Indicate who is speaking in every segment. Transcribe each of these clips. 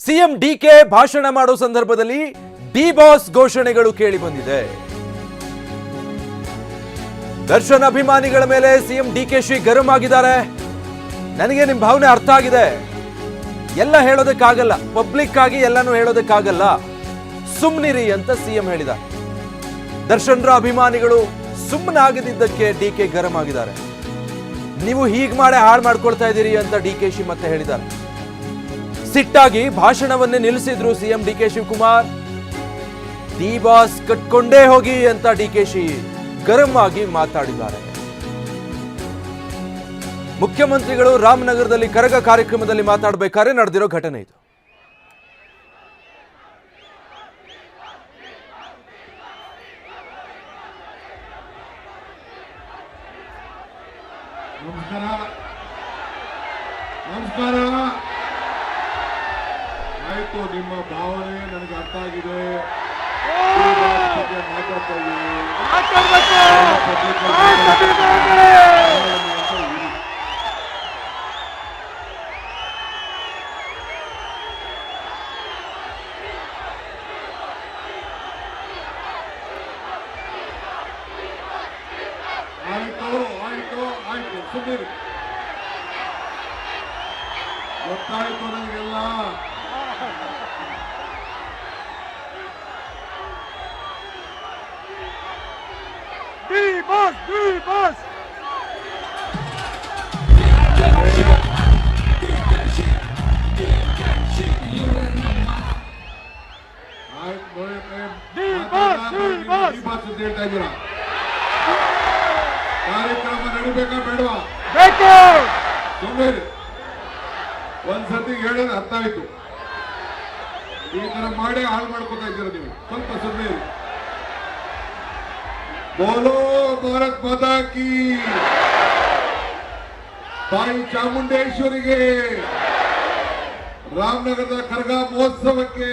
Speaker 1: CM DK ಭಾಷಣ ಮಾಡೋ ಸಂದರ್ಭದಲ್ಲಿ ಡಿ ಬಾಸ್ ಘೋಷಣೆಗಳು ಕೇಳಿ ಬಂದಿದೆ. ದರ್ಶನ್ ಅಭಿಮಾನಿಗಳ ಮೇಲೆ ಸಿಎಂ ಡಿಕೆಶಿ ಗರಂ ಆಗಿದ್ದಾರೆ. ನನಗೆ ನಿಮ್ಮ ಭಾವನೆ ಅರ್ಥ ಆಗಿದೆ. ಎಲ್ಲ ಹೇಳೋದಕ್ಕಾಗಲ್ಲ, ಪಬ್ಲಿಕ್ ಆಗಿ ಎಲ್ಲಾನು ಹೇಳೋದಕ್ಕಾಗಲ್ಲ, ಸುಮ್ಮನಿರಿ ಅಂತ ಸಿಎಂ ಹೇಳಿದ್ದಾರೆ. ದರ್ಶನ್ರ ಅಭಿಮಾನಿಗಳು ಸುಮ್ಮನಾಗದಿದ್ದಕ್ಕೆ ಡಿಕೆ ಗರಂ ಆಗಿದ್ದಾರೆ. ನೀವು ಹೀಗೆ ಮಾಡಿ ಹಾಳು ಮಾಡ್ಕೊಳ್ತಾ ಇದ್ದೀರಿ ಅಂತ ಡಿಕೆಶಿ ಮತ್ತೆ ಹೇಳಿದ್ದಾರೆ. ಸಿಟ್ಟಾಗಿ ಭಾಷಣವನ್ನೇ ನಿಲ್ಲಿಸಿದ್ರು CM DK Shivakumar. D boss ಕಟ್ಕೊಂಡೇ ಹೋಗಿ ಅಂತ ಡಿಕೆಶಿ ಗರಂ ಆಗಿ ಮಾತಾಡಿದ್ದಾರೆ. ಮುಖ್ಯಮಂತ್ರಿಗಳು ರಾಮನಗರದಲ್ಲಿ ಕರಗ ಕಾರ್ಯಕ್ರಮದಲ್ಲಿ ಮಾತಾಡಬೇಕಾದ್ರೆ ನಡೆದಿರೋ ಘಟನೆ ಇದು.
Speaker 2: ನಮಸ್ಕಾರ. ಆಯ್ತು, ನಿಮ್ಮ ಭಾವನೆ ನನಗೆ ಅರ್ಥ ಆಗಿದೆ. ಮಾತಾಡ್ತಾ ಆಯ್ತು ಸುಮ್ಮನೆ ಗೊತ್ತಾಯ್ತು ನನಗೆಲ್ಲ. ಹೇಳ್ತಾ ಇದ್ದೀರಾ? ಕಾರ್ಯಕ್ರಮ ನಡಿಬೇಕಾ ಬೇಡವಾ? ಸುಮ್ಮನೆ ಒಂದ್ಸತಿ ಹೇಳಿದ್ರೆ ಅರ್ಥ ಆಯ್ತು. ಈ ತರ ಮಾಡಿ ಹಾಳು ಮಾಡ್ಕೊತಾ ಇದ್ದೀರ ನೀವು. ಸ್ವಲ್ಪ ಸುಮ್ಮನೆ. ಬೋಲೋ ಭಾರತ್ ಮಾತಾ ಕಿ, ತಾಯಿ ಚಾಮುಂಡೇಶ್ವರಿಗೆ, ರಾಮನಗರದ ಕರಗ ಮಹೋತ್ಸವಕ್ಕೆ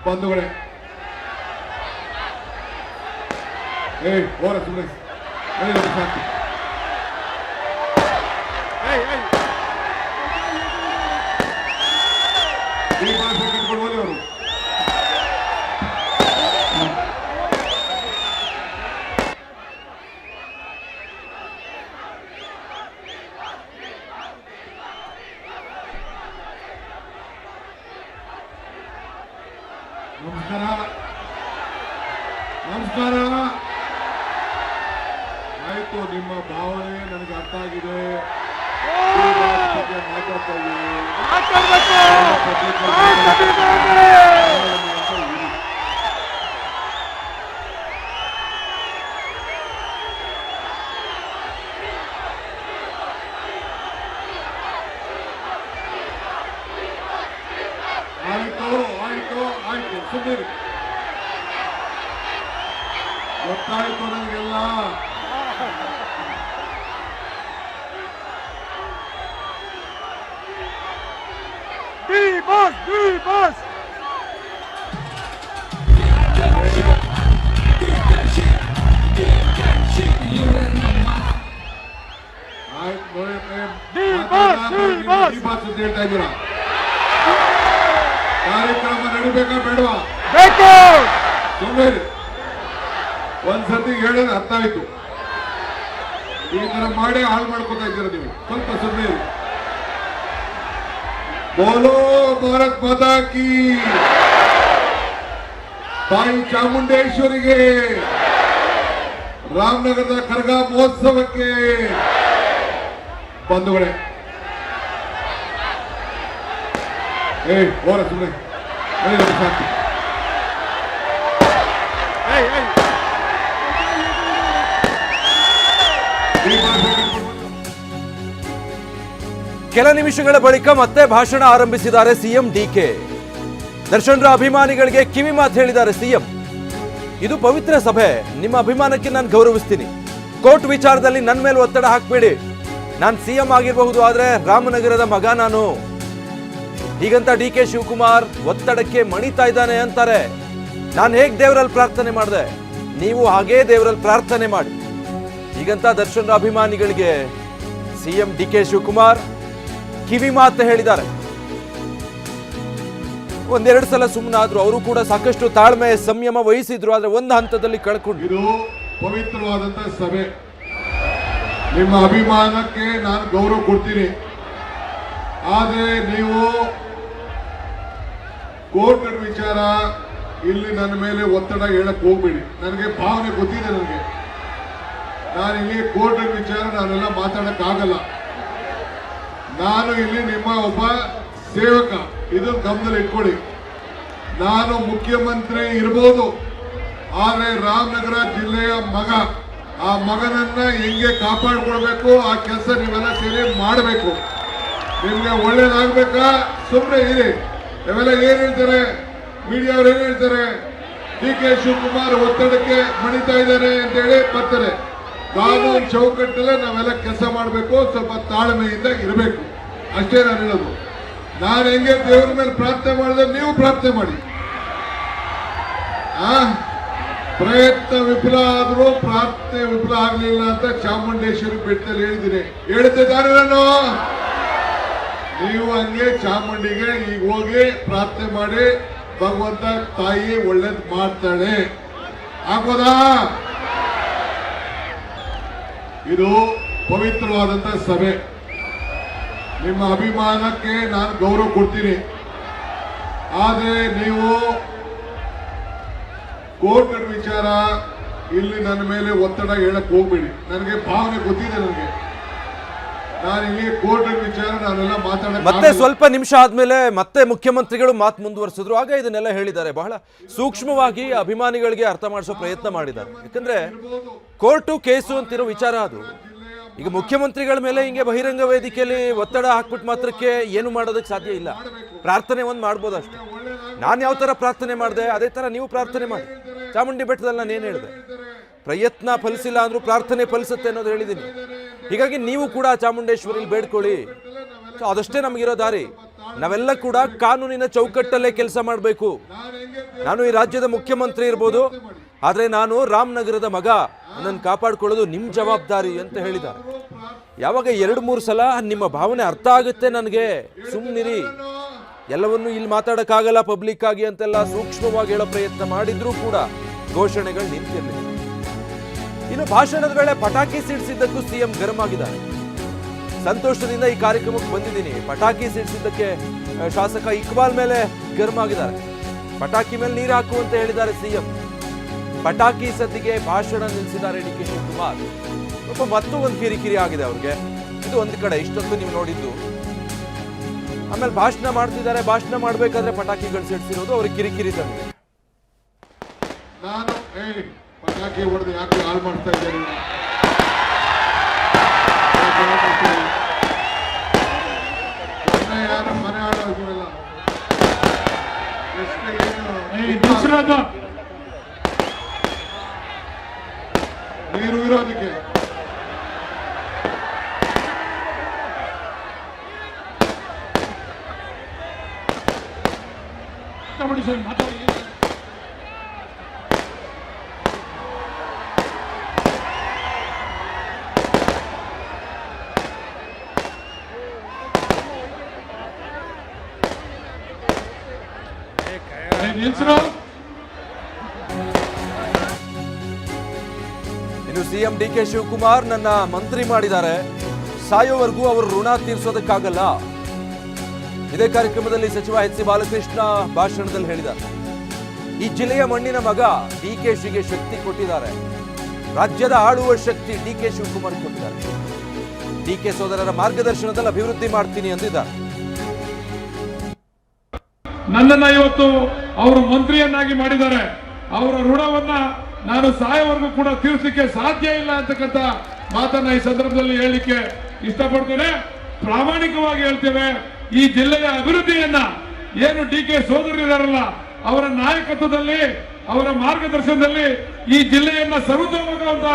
Speaker 2: ಬಂಧುಗಳೇ. ಹೋರ ಸುಮ್ಮನೆ ಸಾಕು. ಈ ಭಾಷೆ ಕಟ್ಕೊಂಡು ಅವರು ನಮಸ್ಕಾರ. ಆಯ್ತು, ನಿಮ್ಮ ಭಾವನೆ ನನಗೆ ಅರ್ಥ ಆಗಿದೆ. ಮಾತಾಡ್ತಾ ಆಯ್ತು ಸುಮ್ಮನೆ ಗೊತ್ತಾಯ್ತು ನನಗೆಲ್ಲ. ಹೇಳ್ತಾ ಇದ್ದೀರಾ? ಕಾರ್ಯಕ್ರಮ ನಡಿಬೇಕಾ ಬೇಡವಾ? ಸುಮ್ಮನೆ ಒಂದ್ಸತಿ ಹೇಳಿದ್ರೆ ಅರ್ಥ ಆಯ್ತು. ಈ ತರ ಮಾಡಿ ಹಾಳು ಮಾಡ್ಕೊತಾ ಇದ್ದೀರ ನೀವು. ಸ್ವಲ್ಪ ಸುಮ್ಮನೆ. ಬೋಲೋ ಭಾರತ್ ಮಾತಾ ಕಿ, ತಾಯಿ ಚಾಮುಂಡೇಶ್ವರಿಗೆ, ರಾಮನಗರದ ಕರಗ ಮಹೋತ್ಸವಕ್ಕೆ ಬಂಧುಗಳೇ. ಹೋರ ಸುಮ್ಮನೆ ಸಾಕು.
Speaker 1: ಕೆಲ ನಿಮಿಷಗಳ ಬಳಿಕ ಮತ್ತೆ ಭಾಷಣ ಆರಂಭಿಸಿದ್ದಾರೆ ಸಿಎಂ ಡಿಕೆ. ದರ್ಶನ್ರ ಅಭಿಮಾನಿಗಳಿಗೆ ಕಿವಿ ಮಾತು ಹೇಳಿದ್ದಾರೆ ಸಿಎಂ. ಇದು ಪವಿತ್ರ ಸಭೆ, ನಿಮ್ಮ ಅಭಿಮಾನಕ್ಕೆ ನಾನು ಗೌರವಿಸ್ತೀನಿ. ಕೋರ್ಟ್ ವಿಚಾರದಲ್ಲಿ ನನ್ನ ಮೇಲೆ ಒತ್ತಡ ಹಾಕಬೇಡಿ. ನಾನು ಸಿಎಂ ಆಗಿರಬಹುದು, ಆದ್ರೆ ರಾಮನಗರದ ಮಗ ನಾನು. ಹೀಗಂತ ಡಿಕೆ ಶಿವಕುಮಾರ್ ಒತ್ತಡಕ್ಕೆ ಮಣಿತಾ ಇದ್ದಾನೆ ಅಂತಾರೆ. ನಾನು ಹೇಗೆ ದೇವರಲ್ಲಿ ಪ್ರಾರ್ಥನೆ ಮಾಡಿದೆ, ನೀವು ಹಾಗೇ ದೇವರಲ್ಲಿ ಪ್ರಾರ್ಥನೆ ಮಾಡಿ. ಹೀಗಂತ ದರ್ಶನ್ರ ಅಭಿಮಾನಿಗಳಿಗೆ ಸಿಎಂ ಡಿಕೆ ಶಿವಕುಮಾರ್ ಕಿವಿ ಮಾತು ಹೇಳಿದ್ದಾರೆ. ಒಂದೆರಡು ಸಲ ಸುಮ್ಮನಾದ್ರು. ಅವರು ಕೂಡ ಸಾಕಷ್ಟು ತಾಳ್ಮೆ ಸಂಯಮ ವಹಿಸಿದ್ರು. ಆದ್ರೆ ಒಂದು ಹಂತದಲ್ಲಿ ಕಳ್ಕೊಂಡು
Speaker 2: ಇದು ಪವಿತ್ರವಾದಂತ ಸಭೆ. ನಿಮ್ಮ ಅಭಿಮಾನಕ್ಕೆ ನಾನು ಗೌರವ ಕೊಡ್ತೀನಿ. ಆದ್ರೆ ನೀವು ಕೋರ್ಟ್ ವಿಚಾರ ಇಲ್ಲಿ ನನ್ನ ಮೇಲೆ ಒತ್ತಡ ಹೇಳಕ್ ಹೋಗ್ಬೇಡಿ. ನನಗೆ ಭಾವನೆ ಗೊತ್ತಿದೆ. ನಾನು ಇಲ್ಲಿ ಕೋರ್ಟ್ ವಿಚಾರ ನಾನೆಲ್ಲ ಮಾತಾಡಕ್ ಆಗಲ್ಲ. ನಾನು ಇಲ್ಲಿ ನಿಮ್ಮ ಒಬ್ಬ ಸೇವಕ, ಇದು ಗಮನದಲ್ಲಿ ಇಟ್ಕೊಳ್ಳಿ. ನಾನು ಮುಖ್ಯಮಂತ್ರಿ ಇರ್ಬೋದು, ಆದ್ರೆ ರಾಮನಗರ ಜಿಲ್ಲೆಯ ಮಗ, ಆ ಮಗನನ್ನ ಹೆಂಗೆ ಕಾಪಾಡ್ಕೊಳ್ಬೇಕು ಆ ಕೆಲಸ ನೀವೆಲ್ಲ ಸೇರಿ ಮಾಡಬೇಕು. ನಿಮ್ಗೆ ಒಳ್ಳೇದಾಗ್ಬೇಕಾ? ಸುಮ್ಮನೆ ಇರಿ. ಇವೆಲ್ಲ ಏನ್ ಹೇಳ್ತಾರೆ ಮೀಡಿಯಾ ಅವ್ರು, ಏನ್ ಹೇಳ್ತಾರೆ? DK ಶಿವಕುಮಾರ್ ಒತ್ತಡಕ್ಕೆ ಮಣಿತಾ ಇದ್ದಾರೆ ಅಂತ ಹೇಳಿ ಬರ್ತಾರೆ. ಕಾನೂನು ಚೌಕಟ್ಟಲ್ಲೇ ನಾವೆಲ್ಲ ಕೆಲಸ ಮಾಡಬೇಕು. ಸ್ವಲ್ಪ ತಾಳ್ಮೆಯಿಂದ ಇರಬೇಕು, ಅಷ್ಟೇ ನಾನು ಹೇಳೋದು. ನಾನು ಹೆಂಗೆ ದೇವರ ಮೇಲೆ ಪ್ರಾರ್ಥನೆ ಮಾಡಿದ್ರೆ ನೀವು ಪ್ರಾರ್ಥನೆ ಮಾಡಿ. ಪ್ರಯತ್ನ ವಿಫಲ ಆದ್ರೂ ಪ್ರಾರ್ಥನೆ ವಿಫಲ ಆಗ್ಲಿಲ್ಲ ಅಂತ ಚಾಮುಂಡೇಶ್ವರಿ ಬೆಟ್ಟದಲ್ಲಿ ಹೇಳಿದ್ದೀನಿ. ಹೇಳ್ತಿದ್ದಾರೆ ನಾನು. ನೀವು ಹಂಗೆ ಚಾಮುಂಡಿಗೆ ಈಗ ಹೋಗಿ ಪ್ರಾರ್ಥನೆ ಮಾಡಿ, ಭಗವಂತ ತಾಯಿ ಒಳ್ಳೇದ್ ಮಾಡ್ತಾಳೆ. ಆಗ್ಬೋದಾ? ಇದು ಪವಿತ್ರವಾದಂತ ಸಭೆ. ನಿಮ್ಮ ಅಭಿಮಾನಕ್ಕೆ ನಾನು ಗೌರವ ಕೊಡ್ತೀನಿ. ಆದ್ರೆ ನೀವು ಕೋರ್ಟ್ ವಿಚಾರ ಇಲ್ಲಿ ನನ್ನ ಮೇಲೆ ಒತ್ತಡ ಹೇಳಕ್ ಹೋಗ್ಬೇಡಿ. ನನಗೆ ಭಾವನೆ ಗೊತ್ತಿದೆ. ನಾನು ಇಲ್ಲಿ ಕೋರ್ಟ್ ವಿಚಾರ ನಾನೆಲ್ಲ ಮಾತಾಡಕ್
Speaker 1: ಮತ್ತೆ ಸ್ವಲ್ಪ ನಿಮಿಷ ಆದ್ಮೇಲೆ ಮತ್ತೆ ಮುಖ್ಯಮಂತ್ರಿಗಳು ಮಾತು ಮುಂದುವರಿಸಿದ್ರು. ಆಗ ಇದನ್ನೆಲ್ಲ ಹೇಳಿದ್ದಾರೆ. ಬಹಳ ಸೂಕ್ಷ್ಮವಾಗಿ ಅಭಿಮಾನಿಗಳಿಗೆ ಅರ್ಥ ಮಾಡಿಸೋ ಪ್ರಯತ್ನ ಮಾಡಿದ್ದಾರೆ. ಯಾಕಂದ್ರೆ ಕೋರ್ಟು ಕೇಸು ಅಂತಿರೋ ವಿಚಾರ ಅದು. ಈಗ ಮುಖ್ಯಮಂತ್ರಿಗಳ ಮೇಲೆ ಹಿಂಗೆ ಬಹಿರಂಗ ವೇದಿಕೆಯಲ್ಲಿ ಒತ್ತಡ ಹಾಕ್ಬಿಟ್ಟು ಮಾತ್ರಕ್ಕೆ ಏನು ಮಾಡೋದಕ್ಕೆ ಸಾಧ್ಯ ಇಲ್ಲ. ಪ್ರಾರ್ಥನೆ ಒಂದು ಮಾಡ್ಬೋದು ಅಷ್ಟೇ. ನಾನು ಯಾವ ತರ ಪ್ರಾರ್ಥನೆ ಮಾಡಿದೆ ಅದೇ ತರ ನೀವು ಪ್ರಾರ್ಥನೆ ಮಾಡಿ. ಚಾಮುಂಡಿ ಬೆಟ್ಟದಲ್ಲಿ ನಾನು ಏನು ಹೇಳಿದೆ? ಪ್ರಯತ್ನ ಫಲಿಸಿಲ್ಲ ಅಂದ್ರೂ ಪ್ರಾರ್ಥನೆ ಫಲಿಸುತ್ತೆ ಅನ್ನೋದು ಹೇಳಿದ್ದೀನಿ. ಹೀಗಾಗಿ ನೀವು ಕೂಡ ಚಾಮುಂಡೇಶ್ವರಿಲಿ ಬೇಡ್ಕೊಳ್ಳಿ. ಅದಷ್ಟೇ ನಮಗಿರೋ ದಾರಿ. ನಾವೆಲ್ಲ ಕೂಡ ಕಾನೂನಿನ ಚೌಕಟ್ಟಲ್ಲೇ ಕೆಲಸ ಮಾಡಬೇಕು. ನಾನು ಈ ರಾಜ್ಯದ ಮುಖ್ಯಮಂತ್ರಿ ಇರ್ಬೋದು, ಆದ್ರೆ ನಾನು ರಾಮನಗರದ ಮಗ, ನನ್ನ ಕಾಪಾಡ್ಕೊಳ್ಳೋದು ನಿಮ್ಮ ಜವಾಬ್ದಾರಿ ಅಂತ ಹೇಳಿದ್ದಾರೆ. ಯಾವಾಗ 2-3 ಸಲ ನಿಮ್ಮ ಭಾವನೆ ಅರ್ಥ ಆಗುತ್ತೆ ನನಗೆ, ಸುಮ್ಮನಿರಿ, ಎಲ್ಲವನ್ನೂ ಇಲ್ಲಿ ಮಾತಾಡಕ್ಕಾಗಲ್ಲ ಪಬ್ಲಿಕ್ ಆಗಿ ಅಂತೆಲ್ಲ ಸೂಕ್ಷ್ಮವಾಗಿ ಹೇಳೋ ಪ್ರಯತ್ನ ಮಾಡಿದ್ರೂ ಕೂಡ ಘೋಷಣೆಗಳು ನಿಂತಿರಲಿಲ್ಲ. ಇನ್ನು ಭಾಷಣದ ವೇಳೆ ಪಟಾಕಿ ಸಿಡಿಸಿದ್ದಕ್ಕೂ ಸಿಎಂ ಗರಂ ಆಗಿದ್ದಾರೆ. ಸಂತೋಷದಿಂದ ಈ ಕಾರ್ಯಕ್ರಮಕ್ಕೆ ಬಂದಿದ್ದೀನಿ, ಪಟಾಕಿ ಸಿಡಿಸಿದ್ದಕ್ಕೆ ಶಾಸಕ ಇಕ್ಬಾಲ್ ಮೇಲೆ ಗರಂ ಆಗಿದ್ದಾರೆ. ಪಟಾಕಿ ಮೇಲೆ ನೀರು ಹಾಕು ಅಂತ ಹೇಳಿದ್ದಾರೆ ಸಿಎಂ. ಪಟಾಕಿ ಸದ್ದಿಗೆ ಭಾಷಣ ನಿಲ್ಲಿಸಿದ್ದಾರೆ DK ಶಿವಕುಮಾರ್. ಮತ್ತು ಒಂದು ಕಿರಿಕಿರಿ ಆಗಿದೆ ಅವ್ರಿಗೆ. ಇದು ಒಂದು ಕಡೆ ಇಷ್ಟೊತ್ತು ನೀವು ನೋಡಿದ್ದು. ಆಮೇಲೆ ಭಾಷಣ ಮಾಡ್ತಿದ್ದಾರೆ. ಭಾಷಣ ಮಾಡ್ಬೇಕಾದ್ರೆ ಪಟಾಕಿಗಳು ಸಿಡಿಸಿರೋದು ಅವ್ರಿಗೆ ಕಿರಿಕಿರಿ ತಂದಿದೆ.
Speaker 2: ನಾನು ಪಟಾಕಿ ಹೊಡೆದು ಯಾಕೆ ಹಾಳು ಮಾಡ್ತಾ ಇದ್ದಾರೆ? ಯಾರು ಮನೆ ಹಾಳಾಗಿರಲ್ಲ. ನೀರು ಇರೋದಕ್ಕೆ ಮಾತಾಡಿ.
Speaker 1: ಇನ್ನು ಸಿಎಂ DK ಶಿವಕುಮಾರ್ ನನ್ನ ಮಂತ್ರಿ ಮಾಡಿದ್ದಾರೆ, ಸಾಯೋವರೆಗೂ ಅವರು ಋಣ ತೀರ್ಸೋದಕ್ಕಾಗಲ್ಲ. ಇದೇ ಕಾರ್ಯಕ್ರಮದಲ್ಲಿ ಸಚಿವ HC ಬಾಲಕೃಷ್ಣ ಭಾಷಣದಲ್ಲಿ ಹೇಳಿದ್ದಾರೆ. ಈ ಜಿಲ್ಲೆಯ ಮಣ್ಣಿನ ಮಗ DKಶಿಗೆ ಶಕ್ತಿ ಕೊಟ್ಟಿದ್ದಾರೆ. ರಾಜ್ಯದ ಆಳುವ ಶಕ್ತಿ DK ಶಿವಕುಮಾರ್ ಕೊಟ್ಟಿದ್ದಾರೆ. DK ಸೋದರರ ಮಾರ್ಗದರ್ಶನದಲ್ಲಿ ಅಭಿವೃದ್ಧಿ ಮಾಡ್ತೀನಿ ಅಂದಿದ್ದಾರೆ.
Speaker 3: ನನ್ನನ್ನ ಇವತ್ತು ಅವರು ಮಂತ್ರಿಯನ್ನಾಗಿ ಮಾಡಿದ್ದಾರೆ. ಅವರ ಋಣವನ್ನ ನಾನು ಸಾಯವರೆಗೂ ಕೂಡ ತೀರಿಸಲಿಕ್ಕೆ ಸಾಧ್ಯ ಇಲ್ಲ ಅಂತಕ್ಕಂಥ ಮಾತನ್ನ ಈ ಸಂದರ್ಭದಲ್ಲಿ ಹೇಳಲಿಕ್ಕೆ ಇಷ್ಟಪಡ್ತೇನೆ. ಪ್ರಾಮಾಣಿಕವಾಗಿ ಹೇಳ್ತೇವೆ, ಈ ಜಿಲ್ಲೆಯ ಅಭಿವೃದ್ಧಿಯನ್ನ ಏನು DK ಸೋದರರಿದಾರಲ್ಲ ಅವರ ನಾಯಕತ್ವದಲ್ಲಿ, ಅವರ ಮಾರ್ಗದರ್ಶನದಲ್ಲಿ ಈ ಜಿಲ್ಲೆಯನ್ನ ಸರ್ವತೋಮುಖವಾದ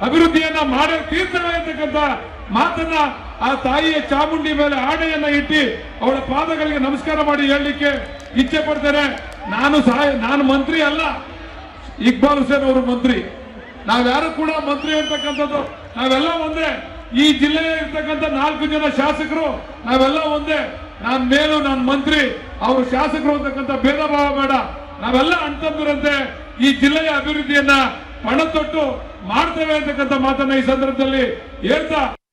Speaker 3: ಅಭಿವೃದ್ಧಿಯನ್ನ ಮಾಡೇ ತೀರ್ತೇವೆ ಅಂತಕ್ಕಂಥ ಮಾತನ್ನ ಆ ತಾಯಿಯ ಚಾಮುಂಡಿ ಮೇಲೆ ಆಣೆಯನ್ನ ಇಟ್ಟು ಅವಳ ಪಾದಗಳಿಗೆ ನಮಸ್ಕಾರ ಮಾಡಿ ಹೇಳಲಿಕ್ಕೆ ಇಚ್ಛೆ ಪಡ್ತೇನೆ. ನಾನು ಮಂತ್ರಿ ಅಲ್ಲ, ಇಕ್ಬಾಲ್ ಹುಸೇನ್ ಅವರು ಮಂತ್ರಿ. ನಾವ್ಯಾರು ಕೂಡ ಮಂತ್ರಿ ಅಂತಕ್ಕಂಥದ್ದು ನಾವೆಲ್ಲ ಒಂದೇ. ಈ ಜಿಲ್ಲೆಯ ಇರ್ತಕ್ಕಂಥ 4 ಜನ ಶಾಸಕರು ನಾವೆಲ್ಲ ಒಂದೇ. ನಾನು ಮಂತ್ರಿ, ಅವರು ಶಾಸಕರು ಅಂತಕ್ಕಂಥ ಭೇದ ಭಾವ ಬೇಡ. ನಾವೆಲ್ಲ ಅಣ್ತಂದಿರಂತೆ ಈ ಜಿಲ್ಲೆಯ ಅಭಿವೃದ್ಧಿಯನ್ನ ಪಣ ತೊಟ್ಟು ಮಾಡ್ತೇವೆ ಅಂತಕ್ಕಂಥ ಮಾತನ್ನ ಈ ಸಂದರ್ಭದಲ್ಲಿ ಹೇಳ್ತಾ